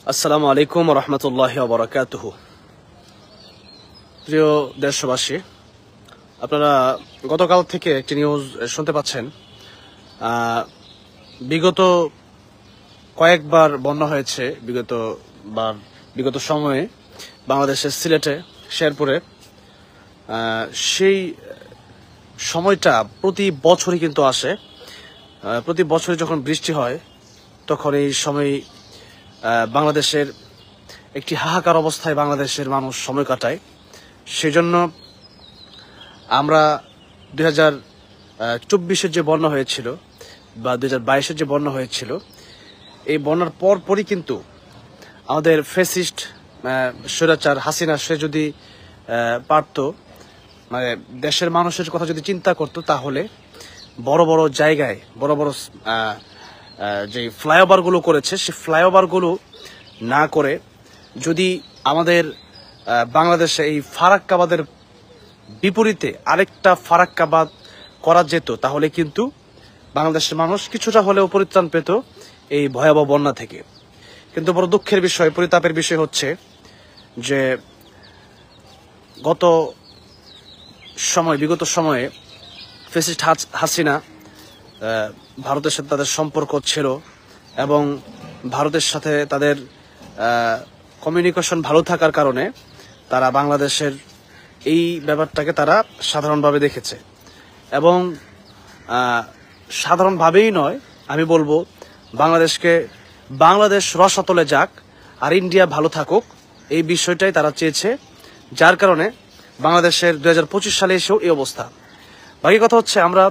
আসসালামু আলাইকুম ওয়া রাহমাতুল্লাহি ওয়া বারাকাতুহু। প্রিয় দেশবাসী, আপনারা গতকাল থেকে একটি নিউজ শুনতে পাচ্ছেন। বিগত কয়েকবার বন্যা হয়েছে বিগত সময়ে বাংলাদেশের সিলেটে, শেরপুরে। সেই সময়টা প্রতি বছরই কিন্তু আসে। প্রতি বছরই যখন বৃষ্টি হয় তখন এই সময় বাংলাদেশের একটি হাহাকার অবস্থায় বাংলাদেশের মানুষ সময় কাটায়। সেজন্য আমরা 2024-এর যে বন্যা হয়েছিল বা 2022-এর যে বন্যা হয়েছিল, এই বন্যার পরই কিন্তু আমাদের ফ্যাসিস্ট স্বৈরাচার হাসিনা, সে যদি পারত, মানে দেশের মানুষের কথা যদি চিন্তা করত, তাহলে বড় বড় জায়গায় বড় বড় যে ফ্লাইওভারগুলো করেছে, সেই ফ্লাইওভারগুলো না করে যদি আমাদের বাংলাদেশে এই ফারাক্কাবাদের বিপরীতে আরেকটা ফারাক্কাবাদ করা যেত, তাহলে কিন্তু বাংলাদেশের মানুষ কিছুটা হলেও পরিত্রাণ পেত এই ভয়াবহ বন্যা থেকে। কিন্তু বড় দুঃখের বিষয়, পরিতাপের বিষয় হচ্ছে যে বিগত সময়ে ফ্যাসিস্ট হাসিনা ভারতের সাথে তাদের সম্পর্ক ছিল এবং ভারতের সাথে তাদের কমিউনিকেশন ভালো থাকার কারণে তারা বাংলাদেশের এই ব্যাপারটাকে তারা সাধারণভাবে দেখেছে। এবং সাধারণভাবেই নয়, আমি বলবো বাংলাদেশ রসাতলে যাক আর ইন্ডিয়া ভালো থাকুক, এই বিষয়টাই তারা চেয়েছে। যার কারণে বাংলাদেশের 2025 সালে এসেও এই অবস্থা। বাকি কথা হচ্ছে, আমরা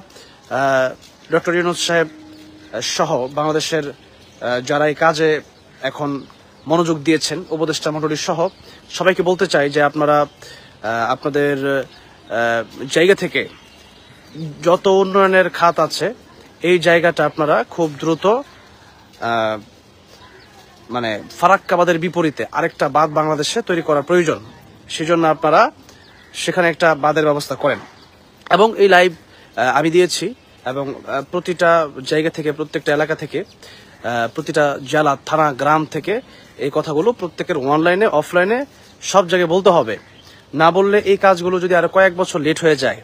ডক্টর ইউনূস সাহেব সহ বাংলাদেশের যারা এই কাজে এখন মনোযোগ দিয়েছেন, উপদেষ্টা মণ্ডলী সহ সবাইকে বলতে চাই যে আপনারা আপনাদের জায়গা থেকে যত উন্নয়নের খাত আছে, এই জায়গাটা আপনারা খুব দ্রুত মানে ফারাক্কাবাদের বিপরীতে আরেকটা বাঁধ বাংলাদেশে তৈরি করা প্রয়োজন। সেজন্য আপনারা সেখানে একটা বাঁধের ব্যবস্থা করেন। এবং এই লাইভ আমি দিয়েছি, এবং প্রতিটা জায়গা থেকে, প্রত্যেকটা এলাকা থেকে, প্রতিটা জেলা, থানা, গ্রাম থেকে এই কথাগুলো প্রত্যেকের অনলাইনে, অফলাইনে সব জায়গায় বলতে হবে। না বললে এই কাজগুলো যদি আরো কয়েক বছর লেট হয়ে যায়,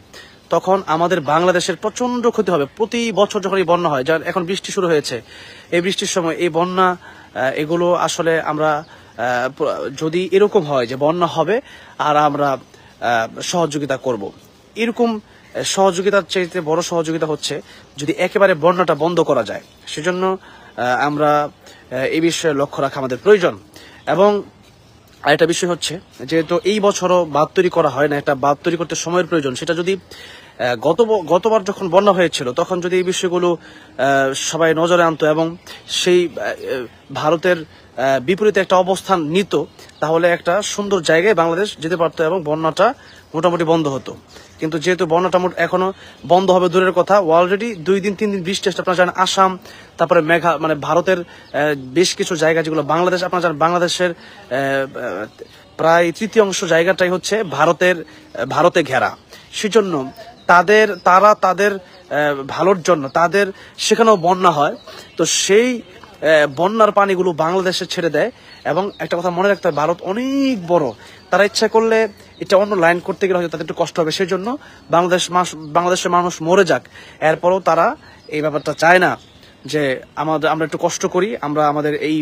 তখন আমাদের বাংলাদেশের প্রচন্ড ক্ষতি হবে। প্রতি বছর যখন এই বন্যা হয়, যার এখন বৃষ্টি শুরু হয়েছে, এই বৃষ্টির সময় এই বন্যা, এগুলো আসলে আমরা যদি এরকম হয় যে বন্যা হবে আর আমরা সহযোগিতা করব, এরকম সহযোগিতার চাইতে বড় সহযোগিতা হচ্ছে যদি একেবারে বন্যাটা বন্ধ করা যায়। সেজন্য আমরা এই বিষয়ে লক্ষ্য রাখা আমাদের প্রয়োজন। এবং আরেকটা বিষয় হচ্ছে, যেহেতু এই বছরও বাঁধ তৈরি করা হয় না, একটা বাঁধ তৈরি করতে সময়ের প্রয়োজন। সেটা যদি গতবার যখন বন্যা হয়েছিল, তখন যদি এই বিষয়গুলো সবাই নজরে আনতো এবং সেই ভারতের বিপরীতে একটা অবস্থান নিত, তাহলে একটা সুন্দর জায়গায় বাংলাদেশ যেতে পারতো এবং বন্যাটা মোটামুটি বন্ধ হতো। কিন্তু যেহেতু বন্যাটা এখনো বন্ধ হবে দূরের কথা, অলরেডি 2 দিন 3 দিন বৃষ্টি আসছে। আপনারা জানেন আসাম, তারপরে মানে ভারতের বেশ কিছু জায়গা যেগুলো বাংলাদেশ, আপনারা জানেন বাংলাদেশের প্রায় তৃতীয়াংশ জায়গাটাই হচ্ছে ভারতে ঘেরা। সেজন্য তারা তাদের ভালোর জন্য তাদের সেখানেও বন্যা হয়, তো সেই বন্যার পানিগুলো বাংলাদেশে ছেড়ে দেয়। এবং একটা কথা মনে রাখতে হবে, ভারত অনেক বড়, তারা ইচ্ছা করলে এটা অন্য লাইন করতে গেলে হয়তো তাদের একটু কষ্ট হবে। সেই জন্য বাংলাদেশের মানুষ মরে যাক, এরপরও তারা এই ব্যাপারটা চায় না যে আমরা একটু কষ্ট করি, আমরা আমাদের এই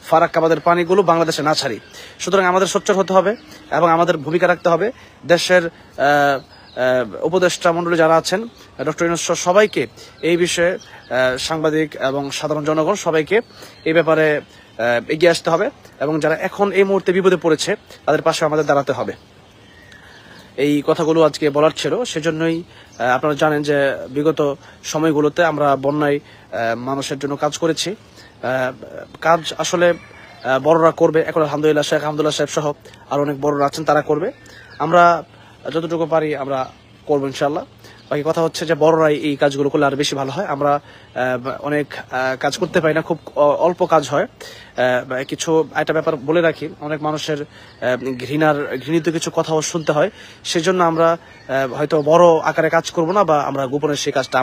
ফারাক্কাবাদের পানিগুলো বাংলাদেশে না ছাড়ি। সুতরাং আমাদের সোচ্চার হতে হবে এবং আমাদের ভূমিকা রাখতে হবে। দেশের উপদেষ্টা মণ্ডলী যারা আছেন, ডক্টর ইউনূস সবাইকে এই বিষয়ে, সাংবাদিক এবং সাধারণ জনগণ সবাইকে এই ব্যাপারে এগিয়ে আসতে হবে এবং যারা এখন এই মুহূর্তে বিপদে পড়েছে তাদের পাশে আমাদের দাঁড়াতে হবে। এই কথাগুলো আজকে বলার ছিল। সেজন্যই আপনারা জানেন যে বিগত সময়গুলোতে আমরা বন্যায় মানুষের জন্য কাজ করেছি। কাজ আসলে বড়রা করবে, এখন আলহামদুলিল্লাহ শেখ আহমদুল্লাহ সাহেব সহ আর অনেক বড়রা আছেন, তারা করবে। আমরা যতটুকু পারি আমরা করবো ইনশাল্লাহ। বাকি কথা হচ্ছে যে বড়রাই এই কাজগুলো করলে আরো বেশি ভালো হয়। আমরা অনেক কাজ করতে পারি না, খুব অল্প কাজ হয়। কিছু একটা ব্যাপার বলে রাখি, অনেক মানুষের ঘৃণিত কিছু কথাও শুনতে হয়, সেজন্য আমরা হয়তো বড় আকারে কাজ করব না, বা আমরা গোপনের সেই কাজটা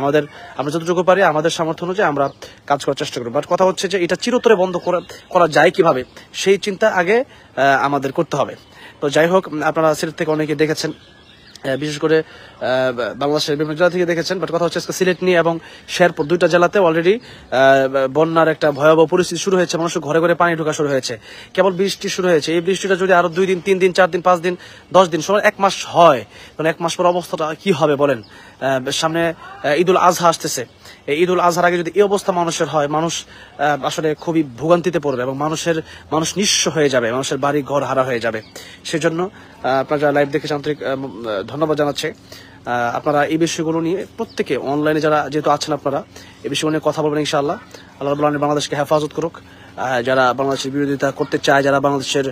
আমরা যতটুকু পারি আমাদের সামর্থ্য অনুযায়ী আমরা কাজ করার চেষ্টা করবো। বাট কথা হচ্ছে যে এটা চিরতরে বন্ধ করা যায় কিভাবে, সেই চিন্তা আগে আমাদের করতে হবে। তো যাই হোক, আপনারা সিলেট থেকে অনেকে দেখেছেন, বিশেষ করে বাংলাদেশের বিভিন্ন জেলা থেকে দেখেছেন। বাট কথা হচ্ছে সিলেট নিয়ে এবং শেরপুর দুইটা জেলাতে অলরেডি বন্যার একটা ভয়াবহ পরিস্থিতি শুরু হয়েছে, মানুষের ঘরে ঘরে পানি ঢোকা শুরু হয়েছে। কেবল বৃষ্টি শুরু হয়েছে, এই বৃষ্টিটা যদি আরো 2 দিন 3 দিন 4 দিন 5 দিন 10 দিন সময় 1 মাস হয়, তাহলে 1 মাস পর অবস্থাটা কি হবে বলেন। সামনে ঈদুল আজহা আসতেছে, এই ঈদুল আজহার আগে যদি এই অবস্থা মানুষের হয়, মানুষ আসলে খুবই ভোগান্তিতে পড়বে এবং মানুষ নিঃস্ব হয়ে যাবে, মানুষের বাড়ি ঘর হারা হয়ে যাবে। সেজন্য আপনারা যারা লাইভ দেখে আন্তরিক ধন্যবাদ জানাচ্ছে। আপনারা এই বিষয়গুলো নিয়ে প্রত্যেকে অনলাইনে যারা যেহেতু আছেন, আপনারা এই বিষয়গুলো নিয়ে কথা বলবেন ইনশাআল্লাহ। আল্লাহ রাব্বুল আলামিন বাংলাদেশকে হেফাজত করুক। যারা বাংলাদেশের বিরোধিতা করতে চায়, যারা বাংলাদেশের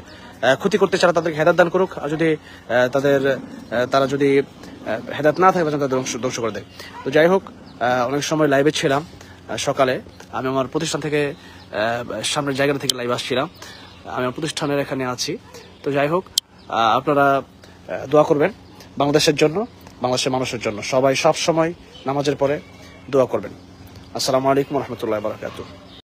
ক্ষতি করতে চায়, তাদেরকে হেদায়েত দান করুক। আর যদি তারা যদি হেদায়েত না থাকে, তাদের ধ্বংস করে দেয়। তো যাই হোক, অনেক সময় লাইভে ছিলাম সকালে, আমি আমার প্রতিষ্ঠান থেকে সামনের জায়গাটা থেকে লাইভ আসছিলাম, আমি আমার প্রতিষ্ঠানের এখানে আছি। তো যাই হোক, আপনারা দোয়া করবেন বাংলাদেশের জন্য, বাংলাদেশের মানুষের জন্য। সবাই সব সময় নামাজের পরে দোয়া করবেন। আসসালামু আলাইকুম ওয়া রাহমাতুল্লাহি ওয়া বারাকাতুহু।